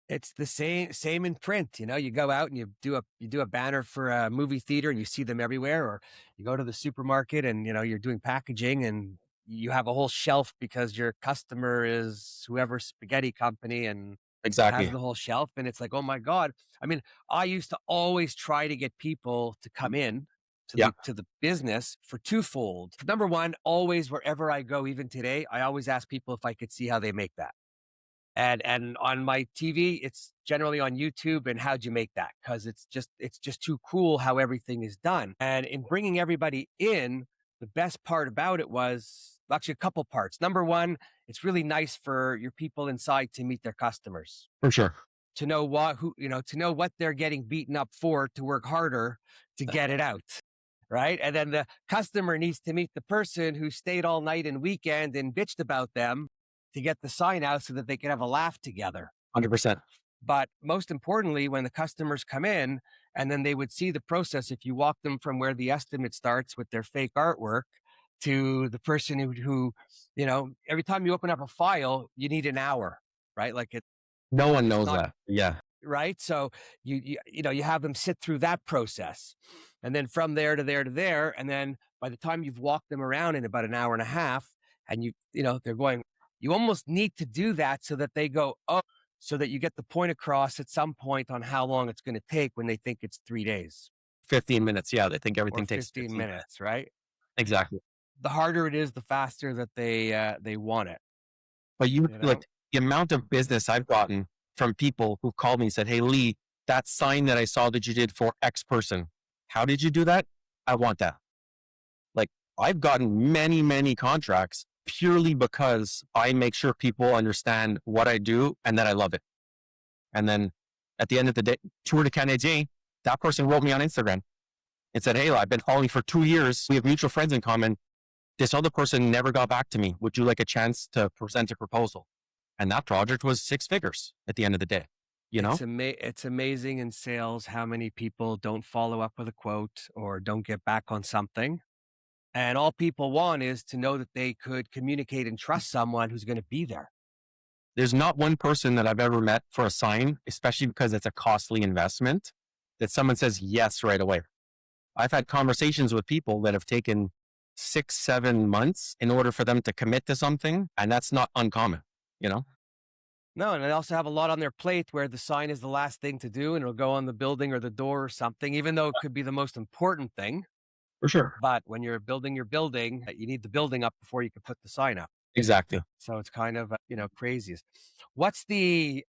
it's the same in print. You go out and you do a banner for a movie theater and you see them everywhere, or you go to the supermarket and you're doing packaging and you have a whole shelf because your customer is whoever spaghetti company and has Exactly. the whole shelf, and it's like, oh my God. I mean, I used to always try to get people to come in to Yeah. the business for twofold. Number one, always wherever I go, even today, I always ask people if I could see how they make that. And on my TV, it's generally on YouTube. And how'd you make that? Because it's just too cool how everything is done. And in bringing everybody in, the best part about it was actually a couple parts. Number one, it's really nice for your people inside to meet their customers, For sure. to know to know what they're getting beaten up for, to work harder to get it out. Right. And then the customer needs to meet the person who stayed all night and weekend and bitched about them to get the sign out so that they can have a laugh together. 100%. But most importantly, when the customers come in and then they would see the process, if you walk them from where the estimate starts with their fake artwork to the person who every time you open up a file, you need an hour, right? Like No one knows not that. Yeah. right. So you have them sit through that process. And then from there to there to there. And then by the time you've walked them around in about an hour and a half, and they're going, you almost need to do that so that they go, oh, so that you get the point across at some point on how long it's going to take when they think it's 3 days 15 minutes. Yeah. They think or everything takes 15 15 minutes. minutes, right? Exactly. The harder it is, the faster that they want it. But You know? like the amount of business I've gotten from people who called me and said, "Hey, Lee, that sign that I saw that you did for X person, how did you do that? I want that." Like I've gotten many, many contracts purely because I make sure people understand what I do and that I love it. And then at the end of the day, Tour de Canadien, that person wrote me on Instagram and said, "Hey, I've been following for 2 years. We have mutual friends in common. This other person never got back to me. Would you like a chance to present a proposal?" And that project was 6 figures at the end of the day, you know? It's amazing in sales how many people don't follow up with a quote or don't get back on something. And all people want is to know that they could communicate and trust someone who's going to be there. There's not one person that I've ever met for a sign, especially because it's a costly investment, that someone says yes right away. I've had conversations with people that have taken 6, 7 months in order for them to commit to something. And that's not uncommon, you know? No, and they also have a lot on their plate where the sign is the last thing to do and it'll go on the building or the door or something, even though it could be the most important thing. For sure. But when you're building your building, you need the building up before you can put the sign up. Exactly. So it's kind of, craziest. What's the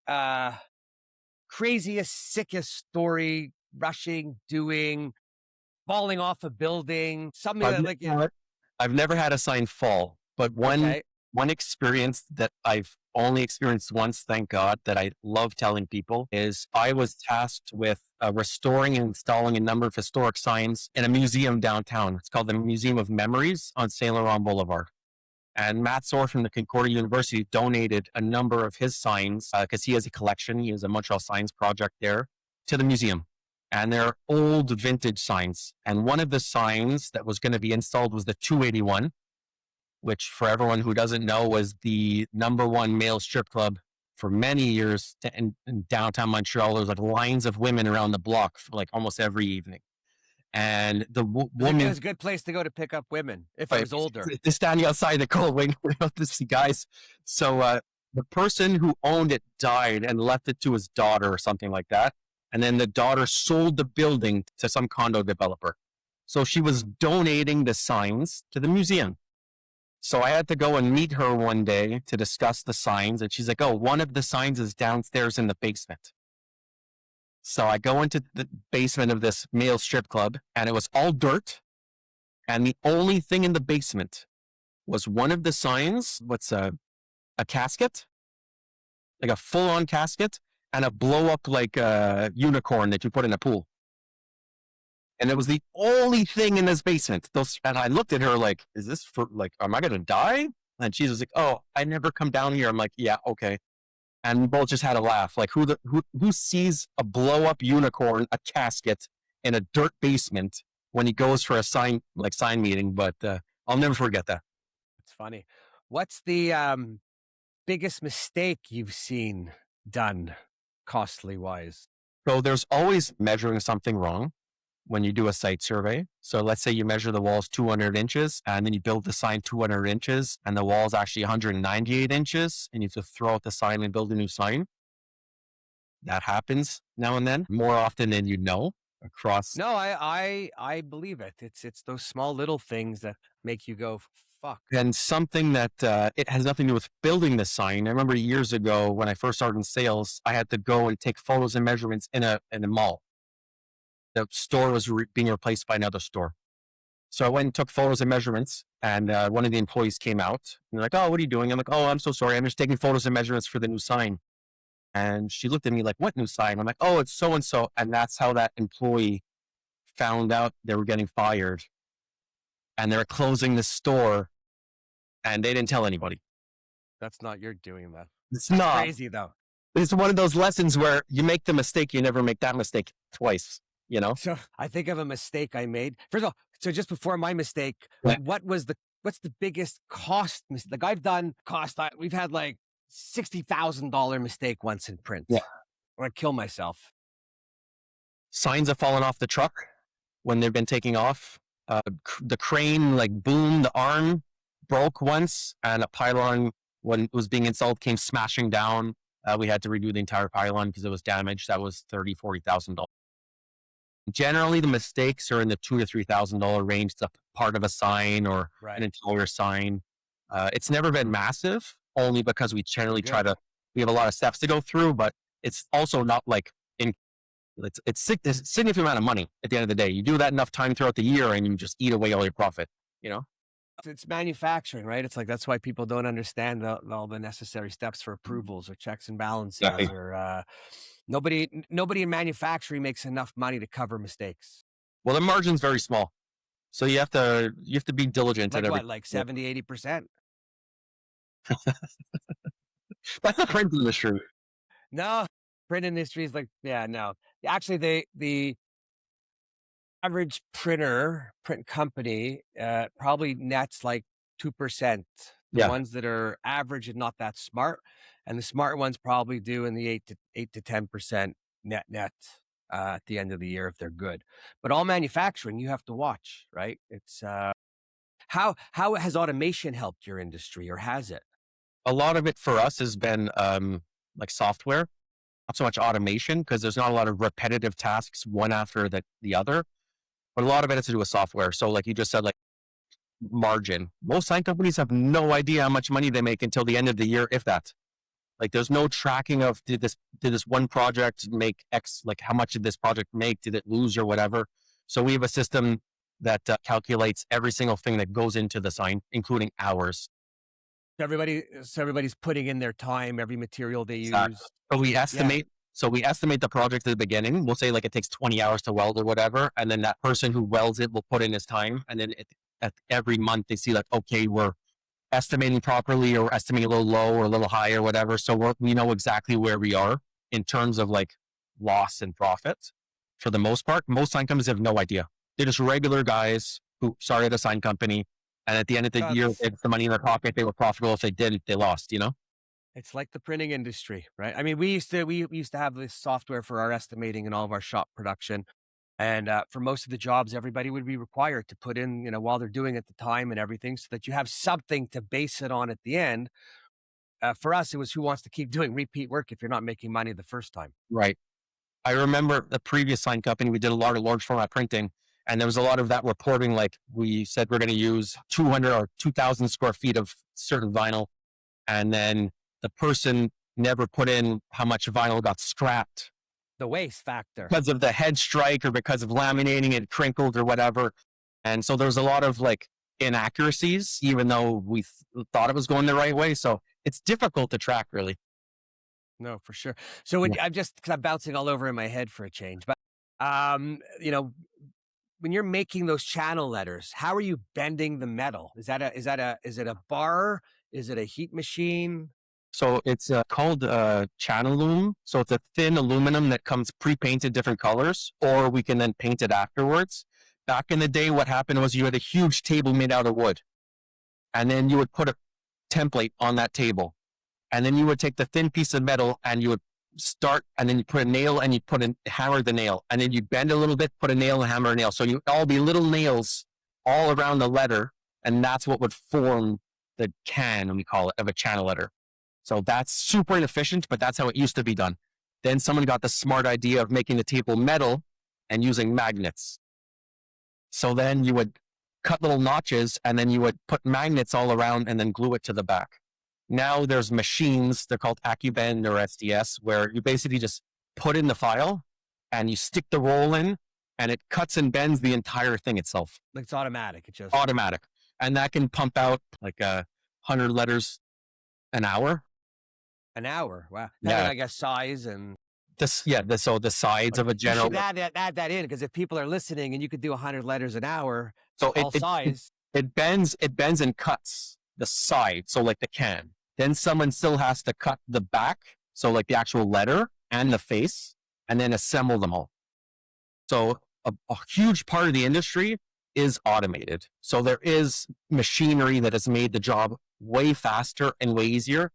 craziest, sickest story, rushing, doing, falling off a building, something I've, that ne- like, you know what? I've never had a sign fall, but okay, one experience that I've only experienced once, thank God, that I love telling people is I was tasked with restoring and installing a number of historic signs in a museum downtown. It's called the Museum of Memories on Saint Laurent Boulevard. And Matt Soar from the Concordia University donated a number of his signs because he has a collection. He has a Montreal Signs project there to the museum. And they're old vintage signs. And one of the signs that was going to be installed was the 281, which for everyone who doesn't know was the #1 male strip club for many years in downtown Montreal. There was like lines of women around the block for like almost every evening. And the it woman was a good place to go to pick up women if it was older. just standing outside the cold waiting to see guys. So the person who owned it died and left it to his daughter or something like that. And then the daughter sold the building to some condo developer. So she was donating the signs to the museum. So I had to go and meet her one day to discuss the signs. And she's like, "Oh, one of the signs is downstairs in the basement." So I go into the basement of this male strip club and it was all dirt. And the only thing in the basement was one of the signs, what's a casket, like a full on casket, and a blow up like a unicorn that you put in a pool. And it was the only thing in this basement. And I looked at her like, "Is this for like, am I going to die?" And she was like, "Oh, I never come down here." I'm like, "Yeah, okay." And we both just had a laugh. Like who sees a blow up unicorn, a casket in a dirt basement when he goes for a sign meeting? But I'll never forget that. It's funny. What's the biggest mistake you've seen done costly wise? So there's always measuring something wrong when you do a site survey. So let's say you measure the walls 200 inches and then you build the sign 200 inches and the wall is actually 198 inches and you have to throw out the sign and build a new sign. That happens now and then, more often than you know across. No, I believe it. It's those small little things that make you go, fuck. And something that it has nothing to do with building the sign. I remember years ago when I first started in sales, I had to go and take photos and measurements in a mall. The store was being replaced by another store. So I went and took photos and measurements, and one of the employees came out and they're like, "Oh, what are you doing?" I'm like, "Oh, I'm so sorry. I'm just taking photos and measurements for the new sign." And she looked at me like, "What new sign?" I'm like, "Oh, it's so and so." And that's how that employee found out they were getting fired, and they're closing the store, and they didn't tell anybody. That's not your doing, though. It's That's not. crazy, though. It's one of those lessons where you make the mistake, you never make that mistake twice, you know? So I think of a mistake I made. First of all, so just before my mistake, Yeah. what's the biggest cost mistake? Like I've done we've had like $60,000 mistake once in print. Yeah. Or I kill myself. Signs have fallen off the truck when they've been taking off. The crane like boomed, the arm broke once, and a pylon, when it was being installed, came smashing down. We had to redo the entire pylon because it was damaged. That was $30,000-$40,000. Generally, the mistakes are in the $2,000 to $3,000 range. It's a part of a sign or an entire sign. It's never been massive, only because we generally we have a lot of steps to go through, but it's also not like it's a significant amount of money at the end of the day. You do that enough time throughout the year and you just eat away all your profit, you know? It's manufacturing, right? It's like that's why people don't understand all the necessary steps for approvals or checks and balances. Exactly. Or nobody in manufacturing makes enough money to cover mistakes. Well, the margin's very small, so you have to be diligent. Like at what, like 70-80%? That's the print industry. No, print industry is like, yeah, no. Actually, the average print company probably nets like 2%. The ones that are average and not that smart, and the smart ones probably do in the 8 to 10% net at the end of the year if they're good. But all manufacturing, you have to watch, right? It's how has automation helped your industry, or has it? A lot of it for us has been like software, not so much automation, because there's not a lot of repetitive tasks one after the other. But a lot of it has to do with software. So like you just said, like margin. Most sign companies have no idea how much money they make until the end of the year, if that. Like there's no tracking of did this one project make X, like how much did this project make? Did it lose or whatever? So we have a system that calculates every single thing that goes into the sign, including hours. Everybody's putting in their time, every material they use. So we estimate. Yeah. So we estimate the project at the beginning. We'll say like it takes 20 hours to weld or whatever. And then that person who welds it will put in his time. And then at every month they see like, okay, we're estimating properly or estimating a little low or a little high or whatever. So we know exactly where we are in terms of like loss and profit for the most part. Most sign companies have no idea. They're just regular guys who started a sign company. And at the end of the year, it's the money in their pocket. They were profitable. If they didn't, they lost, you know? It's like the printing industry, right? I mean, we used to have this software for our estimating and all of our shop production. And for most of the jobs, everybody would be required to put in, while they're doing it, the time and everything, so that you have something to base it on at the end. For us, it was who wants to keep doing repeat work if you're not making money the first time. Right. I remember the previous sign company, we did a lot of large format printing. And there was a lot of that reporting, like we said, we're going to use 200 or 2,000 square feet of certain vinyl. And then the person never put in how much vinyl got scrapped. The waste factor. Because of the head strike or because of laminating it crinkled or whatever. And so there was a lot of like inaccuracies, even though we thought it was going the right way. So it's difficult to track, really. No, for sure. So because I'm bouncing all over in my head for a change, but when you're making those channel letters, how are you bending the metal? Is it a bar? Is it a heat machine? So it's called channel loom. So it's a thin aluminum that comes pre-painted different colors, or we can then paint it afterwards. Back in the day, what happened was you had a huge table made out of wood, and then you would put a template on that table, and then you would take the thin piece of metal and you would start, and then you put a nail and you hammer the nail, and then you bend a little bit, put a nail and hammer a nail. So you all be little nails all around the letter, and that's what would form the can, we call it, of a channel letter. So that's super inefficient, but that's how it used to be done. Then someone got the smart idea of making the table metal and using magnets. So then you would cut little notches, and then you would put magnets all around and then glue it to the back. Now there's machines, they're called AccuBend or SDS, where you basically just put in the file and you stick the roll in and it cuts and bends the entire thing itself. Like it's automatic. It just Automatic. And that can pump out like 100 letters an hour. an hour. Wow. Yeah. And I guess size and So the sides of a you general. should add that in, because if people are listening and you could do 100 letters an hour, So all size. it bends and cuts the side, so like the can. Then someone still has to cut the back, so like the actual letter and the face, and then assemble them all. So a huge part of the industry is automated. So there is machinery that has made the job way faster and way easier,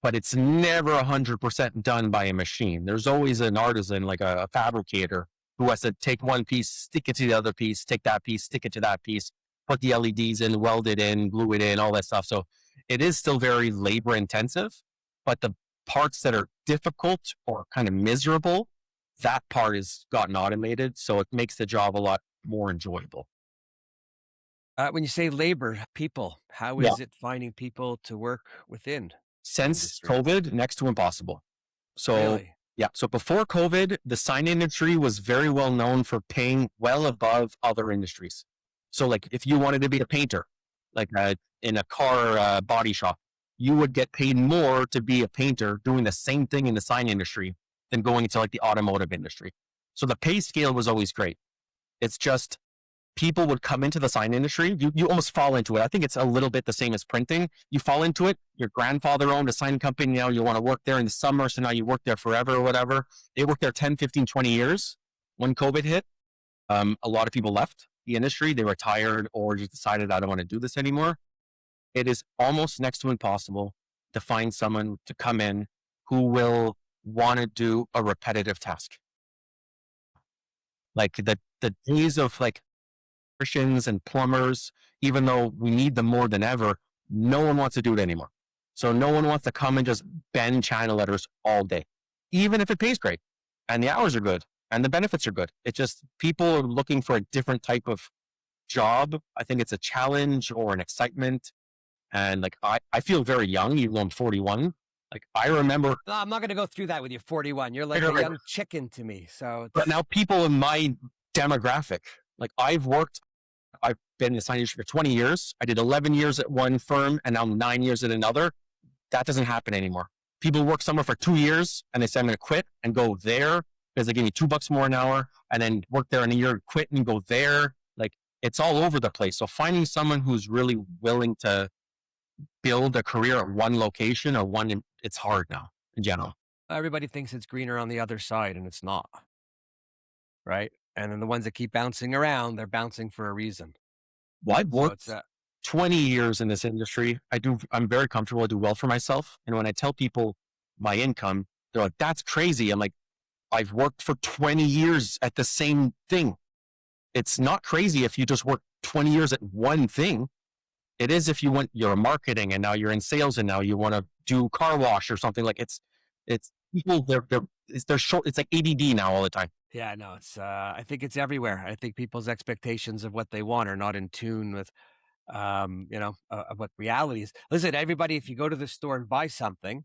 but it's never 100% done by a machine. There's always an artisan, like a fabricator, who has to take one piece, stick it to the other piece, take that piece, stick it to that piece, put the LEDs in, weld it in, glue it in, all that stuff. So it is still very labor intensive, but the parts that are difficult or kind of miserable, that part has gotten automated. So it makes the job a lot more enjoyable. When you say labor, people, how is it finding people to work within? Since industry? COVID, next to impossible. So Really? yeah. So before COVID, the sign industry was very well known for paying well above other industries. So like if you wanted to be a painter, like in a car body shop, you would get paid more to be a painter doing the same thing in the sign industry than going into like the automotive industry. So the pay scale was always great. It's just people would come into the sign industry. You almost fall into it. I think it's a little bit the same as printing. You fall into it. Your grandfather owned a sign company. Now you want to work there in the summer. So now you work there forever or whatever. They worked there 10, 15, 20 years. When COVID hit, a lot of people left the industry. They retired or just decided, I don't want to do this anymore. It is almost next to impossible to find someone to come in who will want to do a repetitive task. Like the days of like electricians and plumbers, even though we need them more than ever, no one wants to do it anymore. So no one wants to come and just bend channel letters all day, even if it pays great and the hours are good and the benefits are good. It's just people are looking for a different type of job. I think it's a challenge or an excitement. And like, I feel very young, even though I'm 41. Like I remember. No, I'm not going to go through that with you. 41. You're like a young chicken to me. So, but now people in my demographic, like I've been in the sign industry for 20 years. I did 11 years at one firm and now 9 years at another. That doesn't happen anymore. People work somewhere for 2 years and they say, I'm going to quit and go there because they give me $2 more an hour, and then work there in a year, quit and go there. Like it's all over the place. So finding someone who's really willing to build a career at one location or it's hard now in general. everybody thinks it's greener on the other side, and it's not. Right? And then the ones that keep bouncing around, they're bouncing for a reason. Well, I've worked So 20 years in this industry. I'm very comfortable. I do well for myself. And when I tell people my income, they're like, that's crazy. I'm like, I've worked for 20 years at the same thing. It's not crazy if you just work 20 years at one thing. It is if you're in marketing and now you're in sales and now you want to do car wash or something. Like it's people, they're short. It's like ADD now all the time. yeah, no, it's I think it's everywhere. I think people's expectations of what they want are not in tune with what reality is. Listen, everybody, if you go to the store and buy something,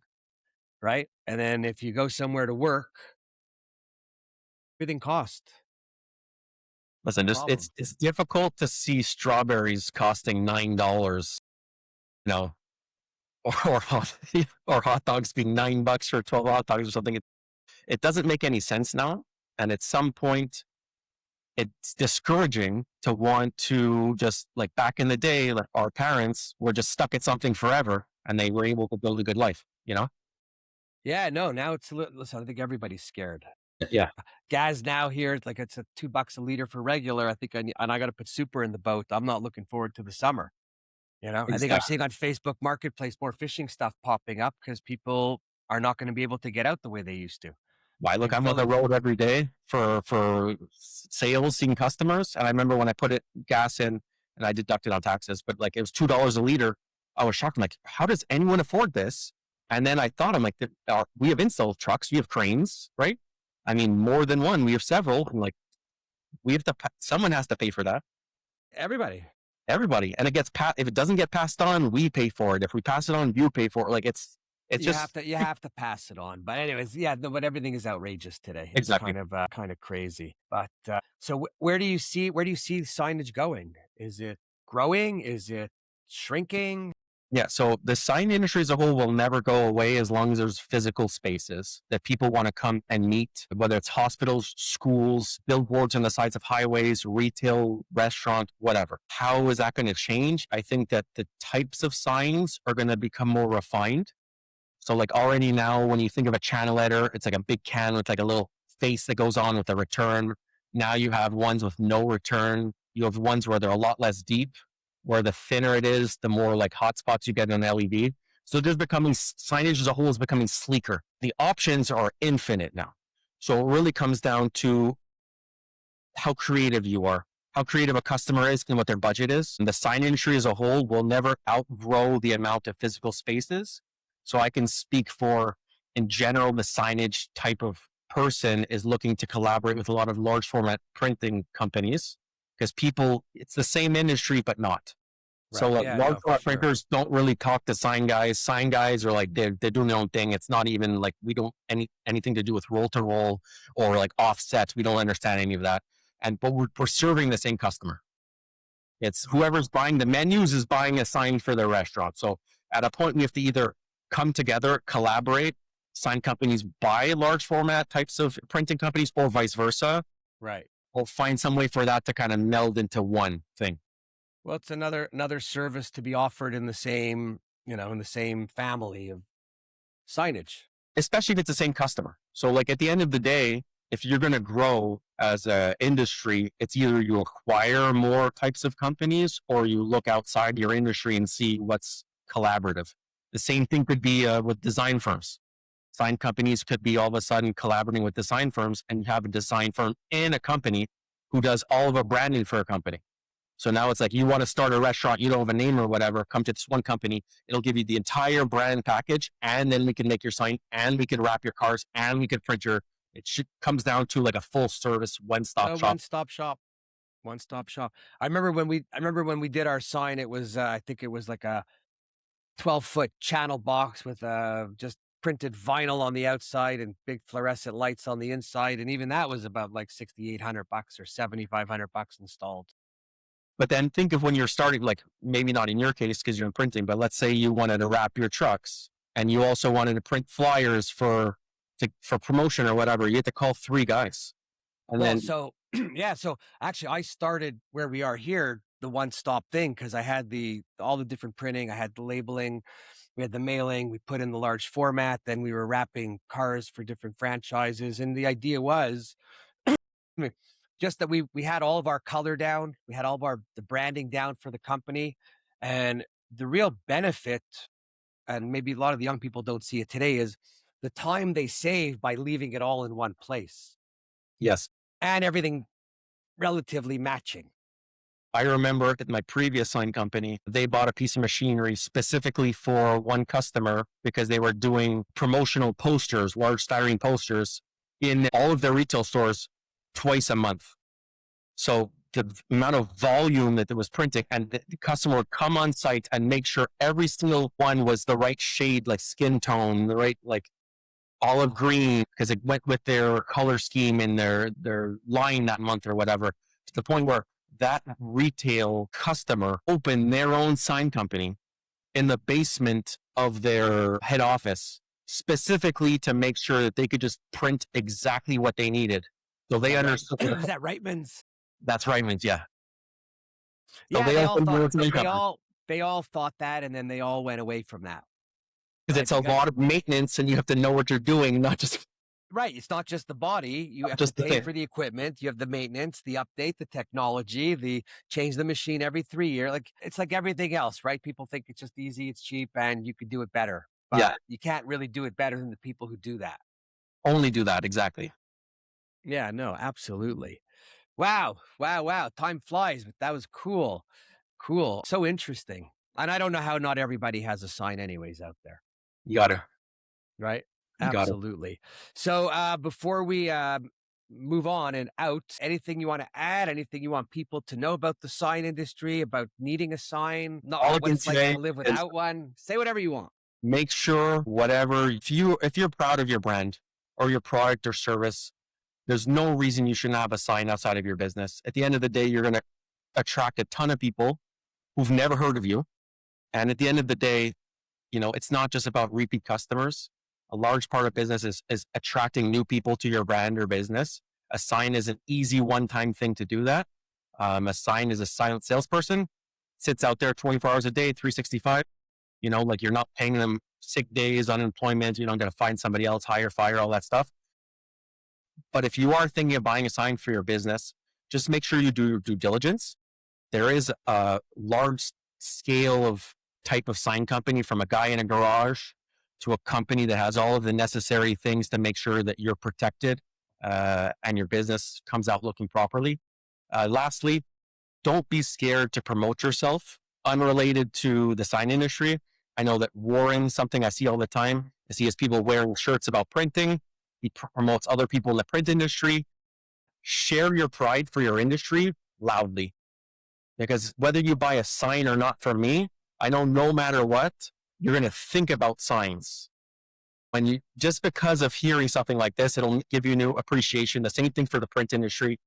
right? And then if you go somewhere to work, everything costs. Listen, it's difficult to see strawberries costing $9, or hot dogs being $9 for 12 hot dogs or something. It doesn't make any sense now. And at some point, it's discouraging to want to just, like back in the day, like our parents were just stuck at something forever and they were able to build a good life, Yeah, no, now it's listen, I think everybody's scared. Yeah. Gas now here, it's like it's a $2 a liter for regular. I think and I got to put super in the boat. I'm not looking forward to the summer. I think I'm seeing on Facebook Marketplace more fishing stuff popping up because people are not going to be able to get out the way they used to. Why? Look, I'm on the road every day for sales, seeing customers. And I remember when I put gas in and I deducted on taxes, but like it was $2 a liter. I was shocked. I'm like, how does anyone afford this? And then I thought, I'm like, we have install trucks, we have cranes, right? I mean, more than one, we have several. And like, someone has to pay for that. Everybody. everybody. And it gets if it doesn't get passed on, we pay for it. If we pass it on, you pay for it. Like it's just You have to pass it on. But anyways, yeah, no, but everything is outrageous today. It's exactly. kind of crazy. But so where do you see signage going? Is it growing? Is it shrinking? Yeah. So the sign industry as a whole will never go away as long as there's physical spaces that people want to come and meet, whether it's hospitals, schools, billboards on the sides of highways, retail, restaurant, whatever. How is that going to change? I think that the types of signs are going to become more refined. So like already now, when you think of a channel letter, it's like a big can with like a little face that goes on with a return. Now you have ones with no return. You have ones where they're a lot less deep, where the thinner it is, the more like hotspots you get on LED. So just becoming signage as a whole is becoming sleeker. The options are infinite now. So it really comes down to how creative you are, how creative a customer is and what their budget is. And the sign industry as a whole will never outgrow the amount of physical spaces. So I can speak for, in general, the signage type of person is looking to collaborate with a lot of large format printing companies because it's the same industry, but not. So Right. like Yeah, large no, for format sure. printers don't really talk to sign guys. Sign guys are like, they're doing their own thing. It's not even like, we don't anything to do with roll to roll or like offsets. We don't understand any of that. But we're serving the same customer. It's whoever's buying the menus is buying a sign for their restaurant. So at a point, we have to either come together, collaborate, sign companies buy large format types of printing companies, or vice versa, Right. or find some way for that to kind of meld into one thing. Well, it's another service to be offered in the same, in the same family of signage. Especially if it's the same customer. So like at the end of the day, if you're going to grow as an industry, it's either you acquire more types of companies or you look outside your industry and see what's collaborative. The same thing could be with design firms. Design companies could be all of a sudden collaborating with design firms, and you have a design firm in a company who does all of a branding for a company. So now it's like, you want to start a restaurant, you don't have a name or whatever, come to this one company. It'll give you the entire brand package, and then we can make your sign, and we can wrap your cars, and we can print comes down to like a full service, one-stop A shop. one-stop shop. One-stop shop. I remember when we did our sign, it was I think it was like a 12-foot channel box with just printed vinyl on the outside and big fluorescent lights on the inside, and even that was about like $6,800 or $7,500 installed. But then think of when you're starting, like maybe not in your case because you're in printing, but let's say you wanted to wrap your trucks and you also wanted to print flyers for promotion or whatever. You had to call 3 guys. And Well, then so yeah, so actually I started where we are here, the one-stop thing, because I had all the different printing, I had the labeling, we had the mailing, we put in the large format, then we were wrapping cars for different franchises. And the idea was just that we had all of our color down, we had all of the branding down for the company. And the real benefit, and maybe a lot of the young people don't see it today, is the time they save by leaving it all in one place yes, and everything relatively matching. I remember at my previous sign company, they bought a piece of machinery specifically for one customer because they were doing promotional posters, large styrene posters in all of their retail stores twice a month. So the amount of volume that it was printing, and the customer would come on site and make sure every single one was the right shade, like skin tone, the right like olive green, because it went with their color scheme in their line that month or whatever, to the point where that retail customer opened their own sign company in the basement of their head office specifically to make sure that they could just print exactly what they needed. So they understood. Is that Reitman's? That's right, means yeah. So Yeah, they opened their own sign company they all thought that, and then they all went away from that, because right? it's a lot of maintenance and you have to know what you're doing, not just Right, it's not just the body. You have to just the pay thing. for the equipment. You have the maintenance, the update, the technology, the change the machine every 3 years. Like, it's like everything else, right? People think it's just easy, it's cheap, and you could do it better. But Yeah, you can't really do it better than the people who do that. only do that exactly. Yeah, no, absolutely. Wow, wow, wow. Time flies, but that was cool. Cool. So interesting. And I don't know how not everybody has a sign anyways out there, You got to. right? You got to. Absolutely. So before we move on and out, anything you want to add, anything you want people to know about the sign industry, about needing a sign, All I what can it's like say to live is without one? Say whatever you want. make sure whatever, if you're proud of your brand or your product or service, there's no reason you shouldn't have a sign outside of your business. At the end of the day, you're going to attract a ton of people who've never heard of you. And at the end of the day, it's not just about repeat customers. A large part of business is attracting new people to your brand or business. A sign is an easy one-time thing to do that. A sign is a silent salesperson, sits out there 24 hours a day, 365. Like you're not paying them sick days, unemployment. You're not going to find somebody else, hire, fire, all that stuff. But if you are thinking of buying a sign for your business, just make sure you do your due diligence. There is a large scale of type of sign company, from a guy in a garage to a company that has all of the necessary things to make sure that you're protected and your business comes out looking properly. Lastly, don't be scared to promote yourself unrelated to the sign industry. I know that Warren, something I see all the time, I see his people wearing shirts about printing. He promotes other people in the print industry. Share your pride for your industry loudly. Because whether you buy a sign or not from me, I know no matter what, you're going to think about signs. Just because of hearing something like this, it'll give you new appreciation. The same thing for the print industry.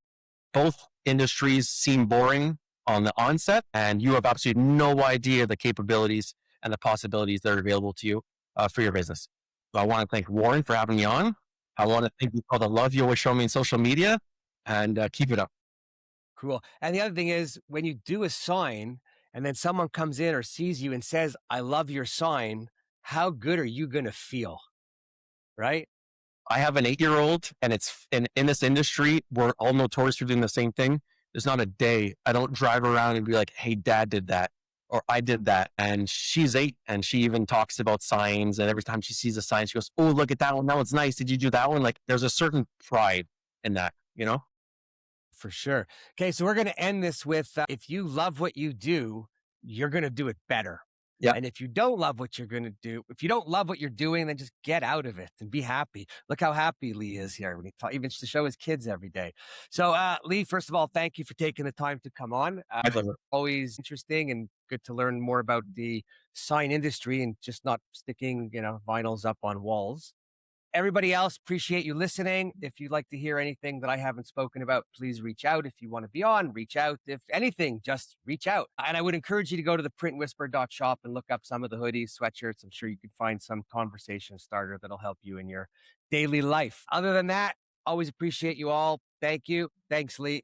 Both industries seem boring on the onset, and you have absolutely no idea the capabilities and the possibilities that are available to you for your business. So I want to thank Warren for having me on. I want to thank you for the love you always show me in social media, and keep it up. Cool. And the other thing is, when you do a sign and then someone comes in or sees you and says, I love your sign, how good are you going to feel? Right? I have an 8-year-old, and it's in this industry, we're all notorious for doing the same thing. There's not a day I don't drive around and be like, hey, dad did that, or I did that. And she's 8, and she even talks about signs. And every time she sees a sign, she goes, oh, look at that one. That one's nice. Did you do that one? Like, there's a certain pride in that. For sure. Okay. So we're going to end this with if you love what you do, you're going to do it better. Yeah. And if you don't love what you're going to do, if you don't love what you're doing, then just get out of it and be happy. Look how happy Lee is here when he even to show his kids every day. So, Lee, first of all, thank you for taking the time to come on. My pleasure. Always interesting and good to learn more about the sign industry and just not sticking, vinyls up on walls. Everybody else, appreciate you listening. If you'd like to hear anything that I haven't spoken about, please reach out. If you want to be on, reach out. If anything, just reach out. And I would encourage you to go to the printwhisper.shop and look up some of the hoodies, sweatshirts. I'm sure you could find some conversation starter that'll help you in your daily life. Other than that, always appreciate you all. Thank you. Thanks, Lee.